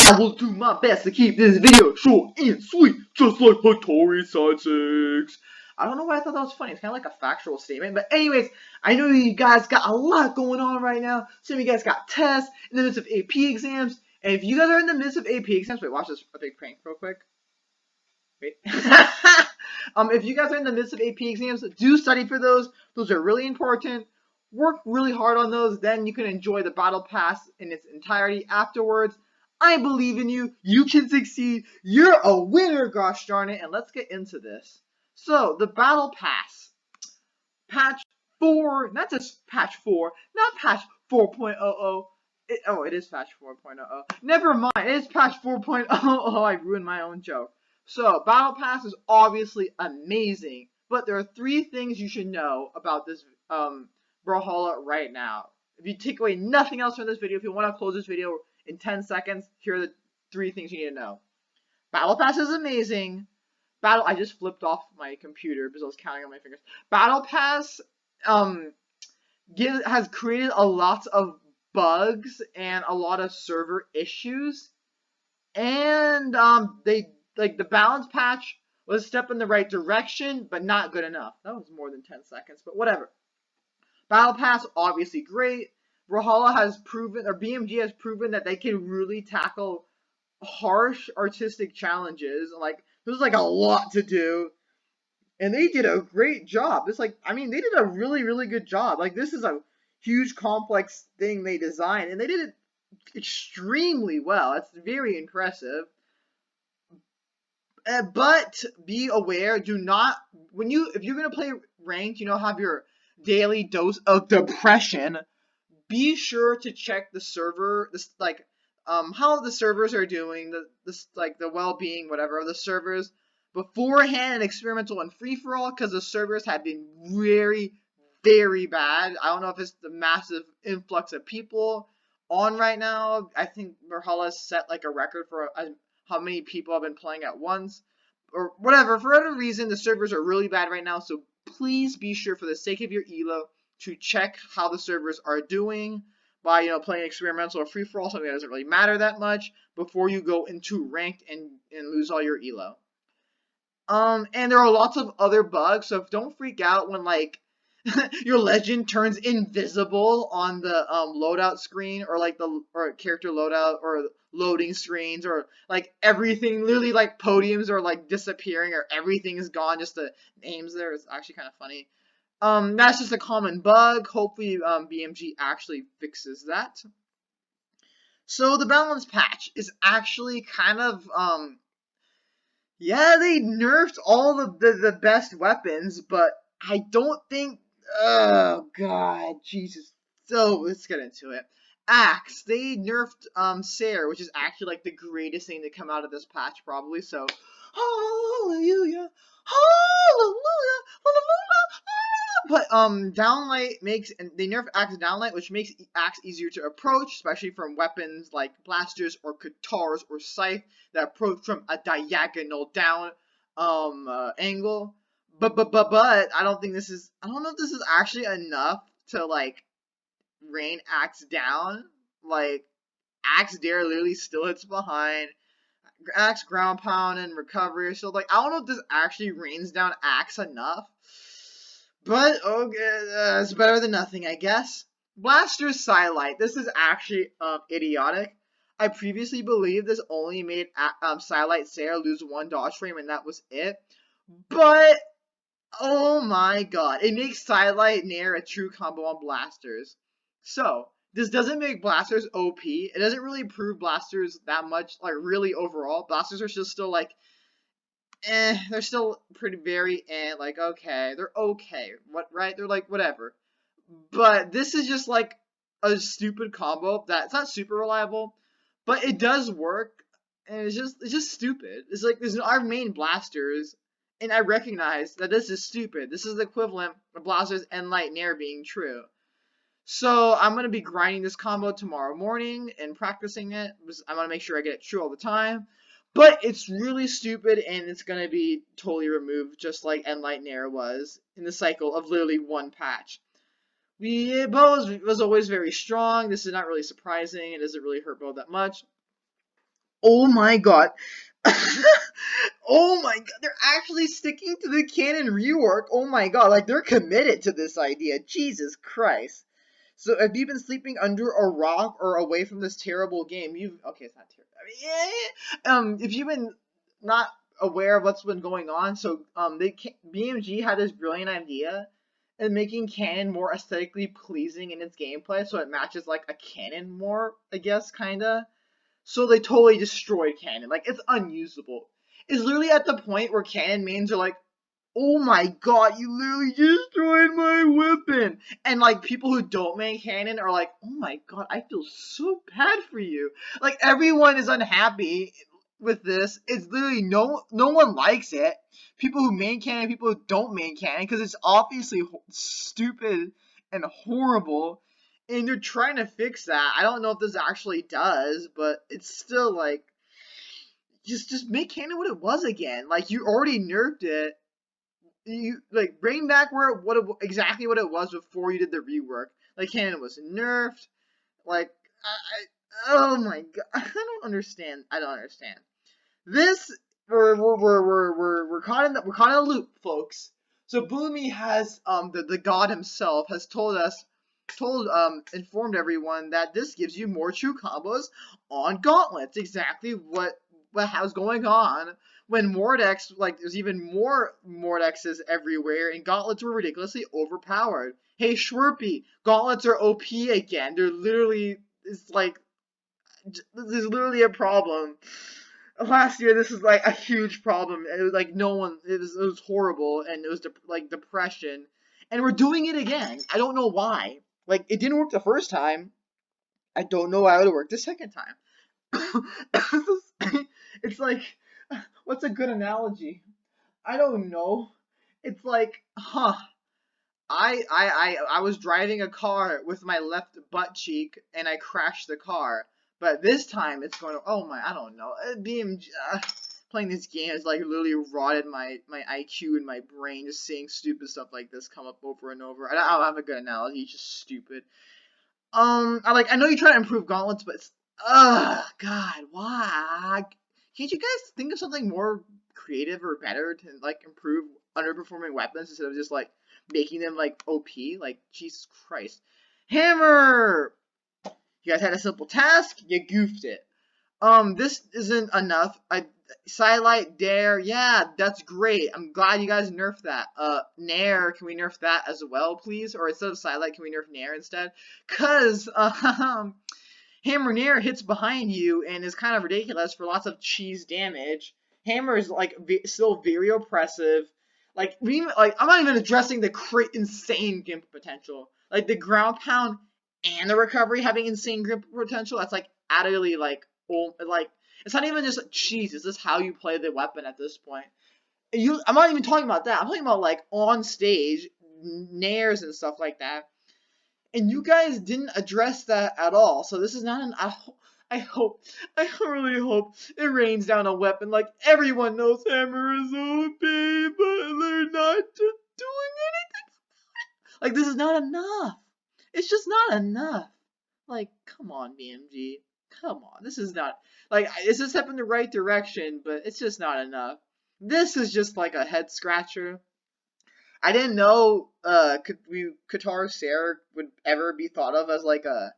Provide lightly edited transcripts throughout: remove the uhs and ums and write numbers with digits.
I will do my best to keep this video short and sweet, just like Hattori Side 6. I don't know why I thought that was funny. It's kind of like a factual statement. But anyways, I know you guys got a lot going on right now. Some of you guys got tests in the midst of AP exams. And if you guys are in the midst of AP exams, wait, watch this, a big prank real quick. Wait. If you guys are in the midst of AP exams, do study for those. Those are really important. Work really hard on those. Then you can enjoy the battle pass in its entirety afterwards. I believe in you. You can succeed. You're a winner, gosh darn it. And let's get into this. So, the battle pass. Patch 4, not just patch 4, not patch 4.00. It is patch 4.00. Never mind, it is patch 4.00. I ruined my own joke. So, Battle Pass is obviously amazing, but there are 3 things you should know about this Brawlhalla right now. If you take away nothing else from this video, if you want to close this video in 10 seconds, here are the 3 things you need to know. Battle Pass is amazing. I just flipped off my computer because I was counting on my fingers. Battle Pass has created a lot of bugs and a lot of server issues, and the balance patch was a step in the right direction, but not good enough. That was more than 10 seconds, but whatever. Battle Pass, obviously great. Brawlhalla has proven, or BMG has proven, that they can really tackle harsh artistic challenges. Like, there's like a lot to do, and they did a great job. They did a really, really good job. Like, this is a huge, complex thing they designed, and they did it extremely well. It's very impressive. But be aware, if you're gonna play ranked, have your daily dose of depression. Be sure to check the server, how the servers are doing, the well-being, whatever, of the servers beforehand in experimental and free-for-all, because the servers have been very, very bad. I don't know if it's the massive influx of people on right now. I think Brawlhalla set like a record for how many people have been playing at once, or whatever. For whatever reason, the servers are really bad right now, so please be sure, for the sake of your elo, to check how the servers are doing by playing experimental or free-for-all, something that doesn't really matter that much, before you go into ranked and lose all your elo. And there are lots of other bugs, so don't freak out when your legend turns invisible on the loadout screen, or character loadout, or loading screens, or everything, literally podiums are disappearing, or everything is gone, just the names there. It's actually kind of funny. That's just a common bug. Hopefully BMG actually fixes that. So the balance patch is actually kind of yeah, they nerfed all the best weapons, but I don't think, oh god, Jesus. So let's get into it. Axe, they nerfed Sarah, which is actually the greatest thing to come out of this patch, probably. So hallelujah, hallelujah, hallelujah. But downlight they nerf Axe downlight, which makes Axe easier to approach, especially from weapons like blasters or katars or scythe that approach from a diagonal down angle. But I don't know if this is actually enough to rain Axe down. Axe dare literally still hits behind. Axe ground pound and recovery. So I don't know if this actually rains down Axe enough. But okay, it's better than nothing, I guess. Blaster's Psylight. This is actually idiotic. I previously believed this only made Psylight Sarah lose 1 dodge frame, and that was it. But oh my god, it makes Psylight Nair a true combo on Blasters. So this doesn't make Blasters OP. It doesn't really improve Blasters that much, really overall. Blasters are still they're still pretty okay. They're okay. Right? They're whatever. But this is just a stupid combo that's not super reliable, but it does work, and it's just stupid. It's there's our main blasters, and I recognize that this is stupid. This is the equivalent of Blasters and Light Nair being true. So I'm gonna be grinding this combo tomorrow morning and practicing it. I'm gonna make sure I get it true all the time. But it's really stupid, and it's going to be totally removed, just like Light Nair was in the cycle of literally 1 patch. Bo was always very strong. This is not really surprising. It doesn't really hurt Bo that much. Oh my god. Oh my god, they're actually sticking to the canon rework. Oh my god, like they're committed to this idea. Jesus Christ. So have you been sleeping under a rock or away from this terrible game? You've okay, it's not terrible. I mean, if you've been not aware of what's been going on, so BMG had this brilliant idea in making canon more aesthetically pleasing in its gameplay, so it matches like a canon more, I guess, kinda. So they totally destroyed canon. Like, it's unusable. It's literally at the point where canon mains are like, oh my god, you literally destroyed my weapon. And like people who don't main canon are like, oh my god, I feel so bad for you. Like everyone is unhappy with this. It's literally no one likes it. People who main canon, people who don't main canon, because it's obviously stupid and horrible. And they're trying to fix that. I don't know if this actually does, but it's still like just make canon what it was again. Like you already nerfed it. You like bring back exactly what it was before you did the rework. Like canon was nerfed. Like oh my god, I don't understand. I don't understand. This we're caught in a loop, folks. So Boomy has the god himself has informed everyone that this gives you more true combos on gauntlets. Exactly what was going on when Mordex, like there's even more Mordexes everywhere, and gauntlets were ridiculously overpowered. Hey Schwerpy, gauntlets are OP again. They're literally there's literally a problem. Last year, this was like a huge problem. It was like no one. It was horrible, and it was like depression. And we're doing it again. I don't know why. Like it didn't work the first time. I don't know why it would work the second time. It's like, what's a good analogy? I don't know. It's like, I was driving a car with my left butt cheek and I crashed the car. But this time it's going to, oh my, I don't know. Playing this game has like literally rotted my IQ and my brain, just seeing stupid stuff like this come up over and over. I don't have a good analogy, it's just stupid. I know you try to improve gauntlets, but God, why? Can't you guys think of something more creative or better to like improve underperforming weapons instead of just like making them like OP? Like Jesus Christ, hammer! You guys had a simple task, you goofed it. This isn't enough. Sidelight, dare, yeah, that's great. I'm glad you guys nerfed that. Nair, can we nerf that as well, please? Or instead of sidelight, can we nerf Nair instead? Cause, Hammer Nair hits behind you and is kind of ridiculous for lots of cheese damage. Hammer is like still very oppressive. Like I'm not even addressing the insane gimp potential. Like the ground pound and the recovery having insane grip potential. That's like utterly like it's not even just like, cheese. Is this how you play the weapon at this point? I'm not even talking about that. I'm talking about like on stage nairs and stuff like that. And you guys didn't address that at all. So this is not an. I really hope it rains down a weapon. Like everyone knows Hammer is OP, but they're not just doing anything. Like this is not enough. It's just not enough. Like come on, BMG. Come on. This is not like this is a step in the right direction, but it's just not enough. This is just like a head scratcher. I didn't know Qatar Sarah would ever be thought of as like a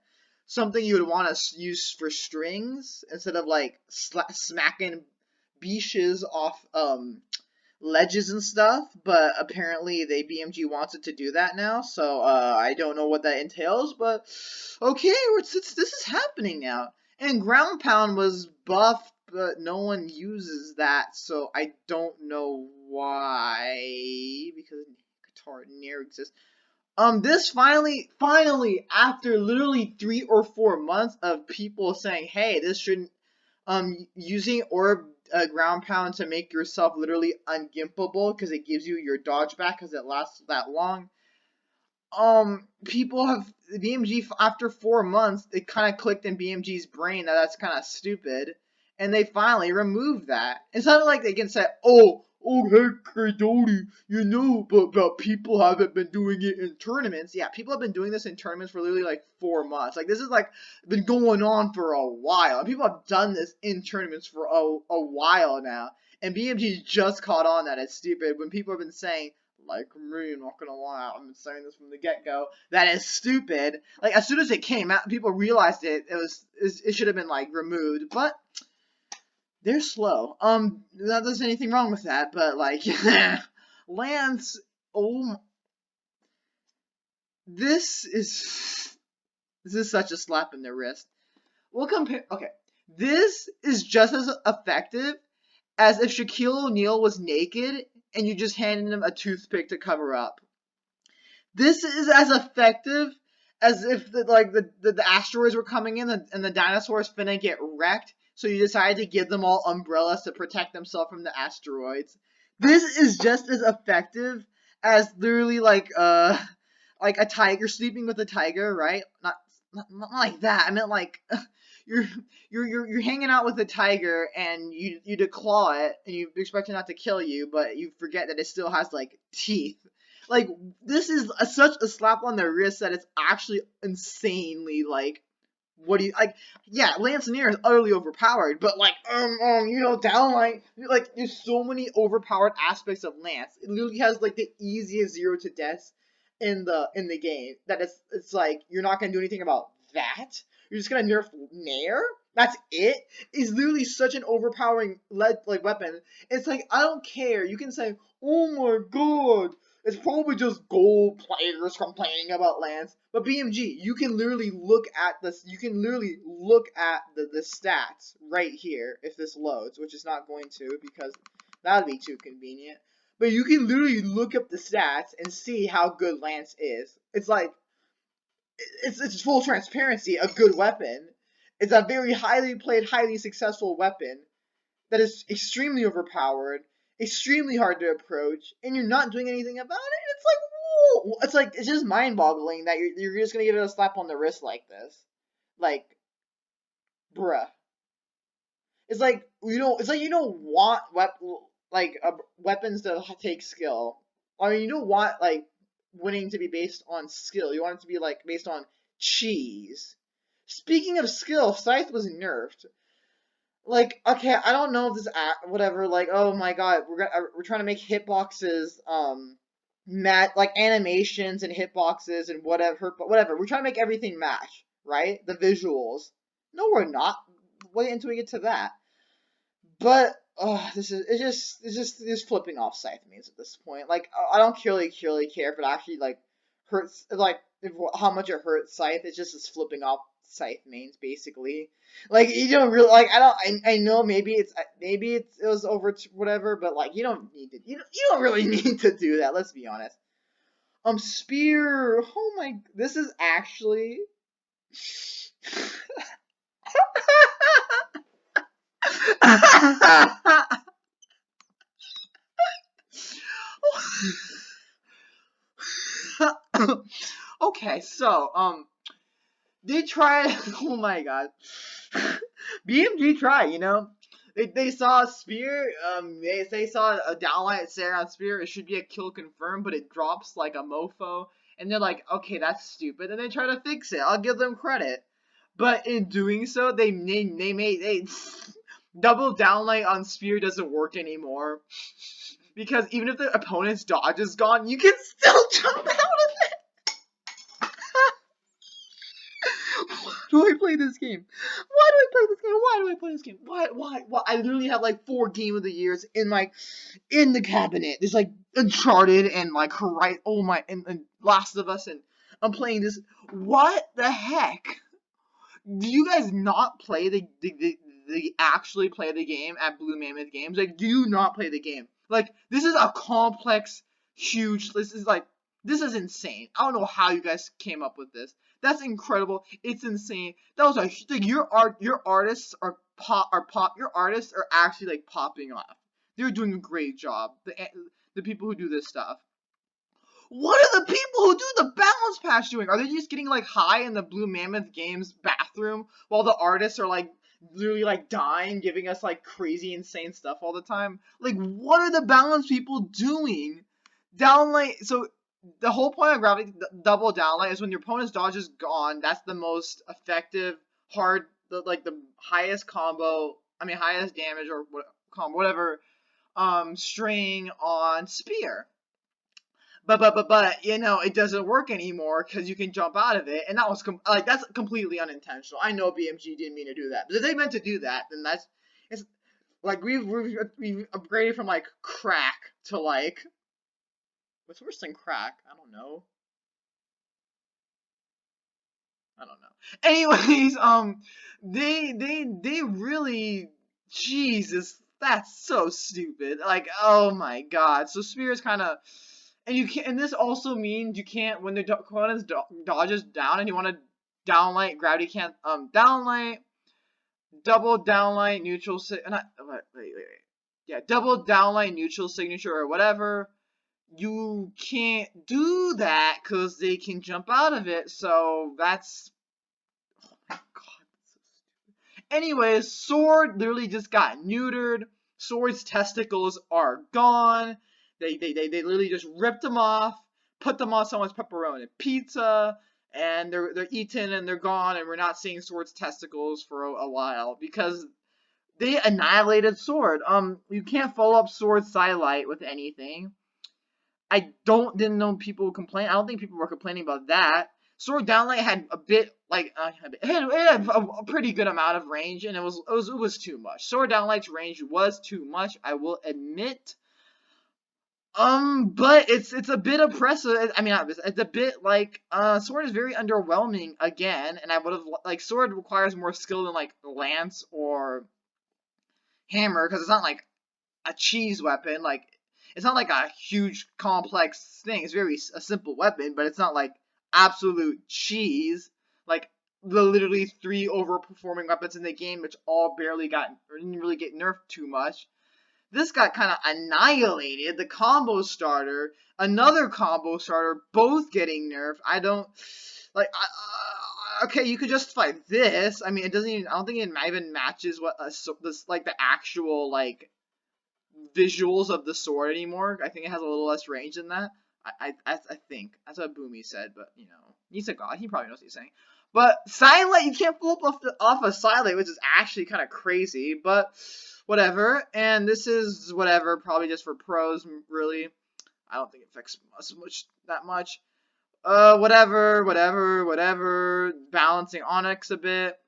something you would want to use for strings instead of like smacking beaches off ledges and stuff. But apparently they BMG wants it to do that now, so I don't know what that entails. But okay, this is happening now. And ground pound was buffed, but no one uses that, so I don't know why, because Qatar Nair exists. This finally, after literally 3 or 4 months of people saying, hey, this shouldn't, using orb ground pound to make yourself literally ungimpable because it gives you your dodge back because it lasts that long. People have BMG after 4 months. It kind of clicked in BMG's brain that that's kind of stupid, and they finally removed that. It's not like they can say, "Oh, oh hey Dodie, you know, but people haven't been doing it in tournaments. Yeah, people have been doing this in tournaments for literally like 4 months. Like this is like been going on for a while. And people have done this in tournaments for a while now. And BMG just caught on that it's stupid when people have been saying, like me, I'm not gonna lie, I've been saying this from the get-go, that is stupid. Like as soon as it came out, people realized it should have been like removed, but they're slow. Not there's anything wrong with that, but like Lance, oh, this is such a slap in the wrist. We'll compare. Okay, this is just as effective as if Shaquille O'Neal was naked and you just handed him a toothpick to cover up. This is as effective as if the asteroids were coming in and the dinosaurs finna get wrecked, so you decided to give them all umbrellas to protect themselves from the asteroids. This is just as effective as literally like a tiger sleeping with a tiger, right? Not like that. I meant like you're hanging out with a tiger and you declaw it and you expect it not to kill you, but you forget that it still has like teeth. Like this is such a slap on the wrist that it's actually insanely like, what do you like? Yeah, Lancinier is utterly overpowered, but like downlight, like there's so many overpowered aspects of Lance. It literally has like the easiest 0 to deaths in the game. That it's like you're not gonna do anything about that. You're just gonna nerf Nair. That's it. It's literally such an overpowering weapon. It's like I don't care. You can say, oh my god. It's probably just gold players complaining about Lance. But BMG, you can literally look at this. You can literally look at the stats right here if this loads, which is not going to because that would be too convenient. But you can literally look up the stats and see how good Lance is. It's like it's full transparency, a good weapon. It's a very highly played, highly successful weapon that is extremely overpowered, extremely hard to approach, and you're not doing anything about it. It's like, whoa! It's like it's just mind-boggling that you're just gonna give it a slap on the wrist like this, like, bruh. It's like you don't want weapons to take skill. I mean, you don't want like winning to be based on skill. You want it to be like based on cheese. Speaking of skill, Scythe was nerfed. Like, okay, I don't know if this whatever. Like, oh my god, we're trying to make hitboxes like animations and hitboxes and whatever. We're trying to make everything match, right? The visuals. No, we're not. Wait until we get to that. But this is it's just flipping off Scythe means at this point. Like I don't really care if it actually like hurts how much it hurts Scythe. It's just flipping off Scythe mains basically. Like you don't really like I know maybe it was over whatever, but like you don't really need to do that. Let's be honest. Spear. Oh my, this is actually. Okay, so they tried. Oh my god, BMG tried. They saw a spear. They saw a downlight Sarah on spear. It should be a kill confirmed, but it drops like a mofo, and they're like, okay, that's stupid, and they try to fix it. I'll give them credit, but in doing so, they double downlight on spear doesn't work anymore because even if the opponent's dodge is gone, you can still jump out of it. Why do I play this game? Why do I play this game? Why do I play this game? Why? I literally have like 4 Game of the Years in the cabinet. There's like Uncharted and like Horizon. Oh my, and Last of Us, and I'm playing this. What the heck? Do you guys not play actually play the game at Blue Mammoth Games? Like, do you not play the game? Like, this is a complex, huge. This is insane. I don't know how you guys came up with this. That's incredible. It's insane. That was like your artists are your artists are actually like popping off. They're doing a great job. The people who do this stuff. What are the people who do the balance patch doing? Are they just getting like high in the Blue Mammoth Games bathroom while the artists are like literally like dying, giving us like crazy insane stuff all the time. Like, what are the balance people doing? Downlight. So the whole point of gravity double downlight is when your opponent's dodge is gone. That's the most effective hard, the highest combo. I mean, highest damage or combo, whatever. String on spear. But you know, it doesn't work anymore because you can jump out of it, and that was like that's completely unintentional. I know BMG didn't mean to do that, but if they meant to do that, then it's like we've upgraded from like crack to like what's worse than crack? I don't know. Anyways, they really, Jesus, that's so stupid. Like, oh my god. So spear is kind of, and you can't. And this also means you can't when the opponent dodges down and you want to downlight. Gravity can't downlight, double downlight, neutral. Not wait. Yeah, double downlight, neutral signature or whatever. You can't do that because they can jump out of it. So that's, oh my god, that's so stupid. Anyways, Sword literally just got neutered. Sword's testicles are gone. They literally just ripped them off, put them on someone's pepperoni pizza, and they're eaten and they're gone, and we're not seeing Sword's testicles for a while because they annihilated Sword. You can't follow up Sword Sidelight with anything. Didn't know people complain. I don't think people were complaining about that. Sword Downlight had a bit like it had a pretty good amount of range, and it was too much. Sword Downlight's range was too much, I will admit. But it's a bit oppressive. I mean, it's a bit like Sword is very underwhelming again, and I would have like Sword requires more skill than like Lance or Hammer because it's not like a cheese weapon. Like, it's not like a huge complex thing. It's a simple weapon, but it's not like absolute cheese. Like the literally 3 overperforming weapons in the game, which all barely got or didn't really get nerfed too much. This got kind of annihilated. The combo starter, another combo starter, both getting nerfed. I don't like. Okay, you could justify this. I mean, it doesn't even. I don't think it even matches what this like the actual like visuals of the sword anymore. I think it has a little less range than that. I think that's what Boomy said, but you know, he's a god. He probably knows what he's saying. But Silent, you can't pull up off of Silent, which is actually kind of crazy. But whatever. And this is whatever, probably just for pros. Really, I don't think it affects us that much. Whatever. Balancing Onyx a bit.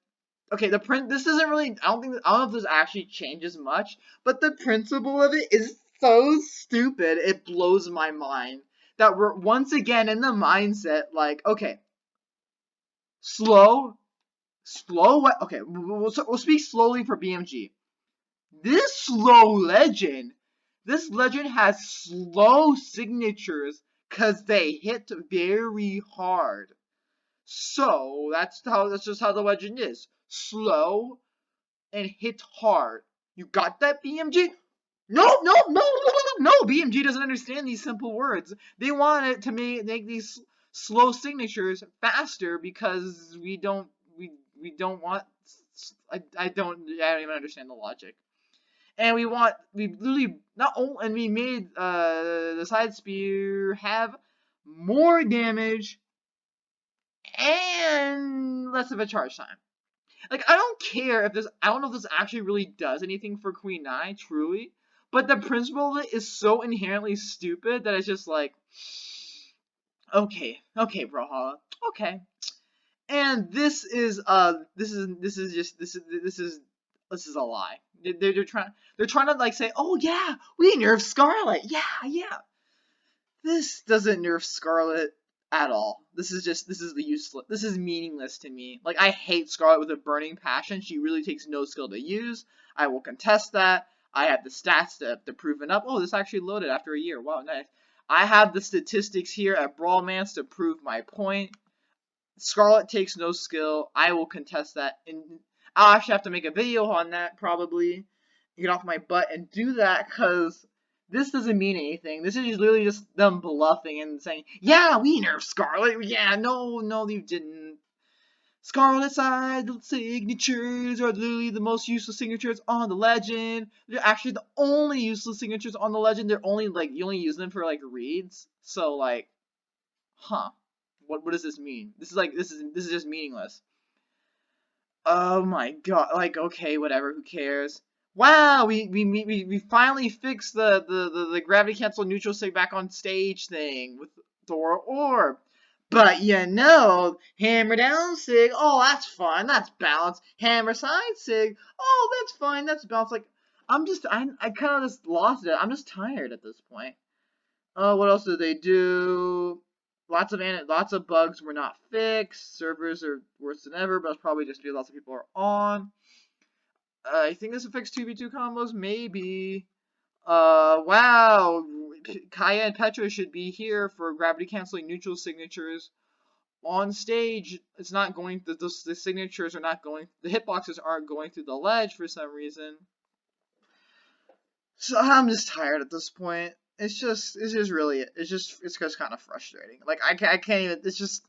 Okay, this isn't really. I don't know if this actually changes much, but the principle of it is so stupid. It blows my mind that we're once again in the mindset like, okay, slow. Okay, we'll speak slowly for BMG. This legend has slow signatures because they hit very hard. So that's just how the legend is. Slow and hit hard. You got that, BMG? No. BMG doesn't understand these simple words. They want it to make these slow signatures faster because we don't want. I don't even understand the logic. And we literally not only, and we made the side spear have more damage and less of a charge time. Like, I don't care if this, I don't know if this actually really does anything for Queen Nai, truly, but the principle of it is so inherently stupid that it's just like, okay, Brawlhalla, okay. And this is a lie. They're trying to like say, oh yeah, we nerfed Scarlet, yeah. This doesn't nerf Scarlet at all. This is meaningless to me. Like, I hate Scarlet with a burning passion. She really takes no skill to use. I will contest that. I have the stats to prove it up. Oh, this actually loaded after a year. Wow, nice. I have the statistics here at Brawlmans to prove my point. Scarlet takes no skill. I will contest that. And I'll actually have to make a video on that, probably. Get off my butt and do that, because this doesn't mean anything. This is literally just them bluffing and saying, yeah, we nerfed Scarlet. Yeah, no, you didn't. Scarlet Side signatures are literally the most useless signatures on the legend. They're actually the only useless signatures on the legend. They're only like you only use them for like reads. So like, huh? What does this mean? This is just meaningless. Oh my god! Like okay, whatever. Who cares? Wow, we finally fixed the gravity cancel neutral sig back on stage thing with Thor Orb. But you know, hammer down sig, oh that's fun, that's balance. Hammer side sig, oh that's fine, that's balance. Like I kind of just lost it. I'm just tired at this point. What else did they do? Lots of bugs were not fixed. Servers are worse than ever, but it's probably just because lots of people are on. I think this will fix 2v2 combos, maybe. Wow. Kaya and Petra should be here for gravity canceling neutral signatures. On stage, it's not going. The signatures are not going. The hitboxes aren't going through the ledge for some reason. So I'm just tired at this point. It's just kind of frustrating. Like I can't even. It's just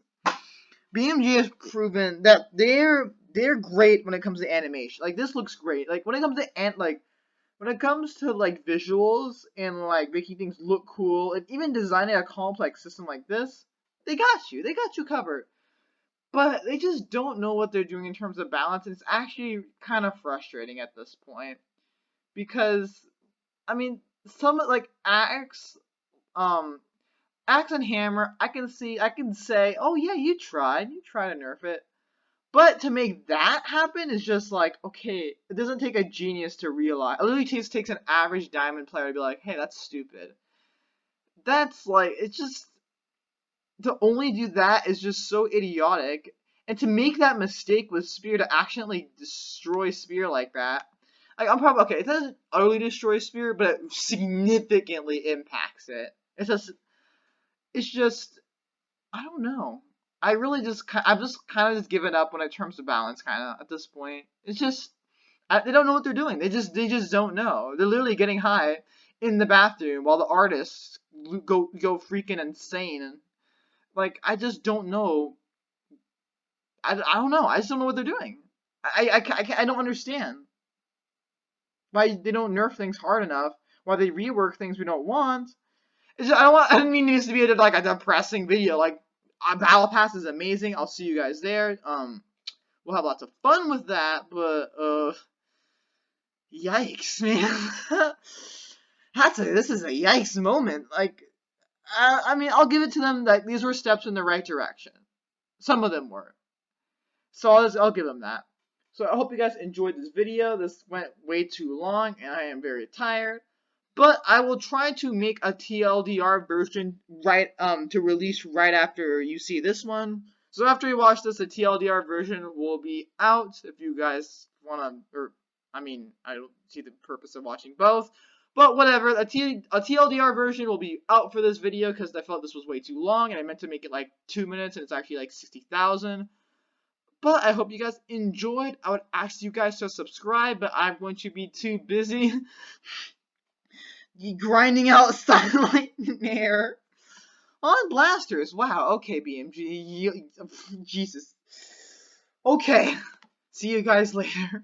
BMG has proven that they're great when it comes to animation. Like this looks great. Like when it comes to like visuals and like making things look cool and even designing a complex system like this, they got you. They got you covered. But they just don't know what they're doing in terms of balance, and it's actually kind of frustrating at this point. Because I mean, some like Axe and Hammer, I can say, oh yeah, you tried to nerf it. But to make that happen is just like, okay, it doesn't take a genius to realize. It literally takes an average diamond player to be like, hey, that's stupid. That's like, it's just, to only do that is just so idiotic. And to make that mistake with Spear, to accidentally destroy Spear like that, like, I'm probably, okay, it doesn't utterly destroy Spear, but it significantly impacts it. It's just, I don't know. I've just kind of given up when it comes to balance, kind of at this point. It's just they don't know what they're doing. They just don't know. They're literally getting high in the bathroom while the artists go freaking insane. And like I just don't know. I don't know. I just don't know what they're doing. I don't understand why they don't nerf things hard enough. Why they rework things we don't want. I don't mean this to be like a depressing video. Like Battle Pass is amazing. I'll see you guys there. We'll have lots of fun with that. But yikes, man. This is a yikes moment. Like, I mean, I'll give it to them that these were steps in the right direction. Some of them were. So I'll give them that. So I hope you guys enjoyed this video. This went way too long, and I am very tired. But I will try to make a TLDR version to release right after you see this one. So after you watch this, the TLDR version will be out. If you guys wanna, I don't see the purpose of watching both. But whatever, a TLDR version will be out for this video because I felt this was way too long and I meant to make it like 2 minutes and it's actually like 60,000. But I hope you guys enjoyed. I would ask you guys to subscribe, but I'm going to be too busy grinding out Sunlight Nair on blasters. Wow, okay, BMG. Jesus. Okay. See you guys later.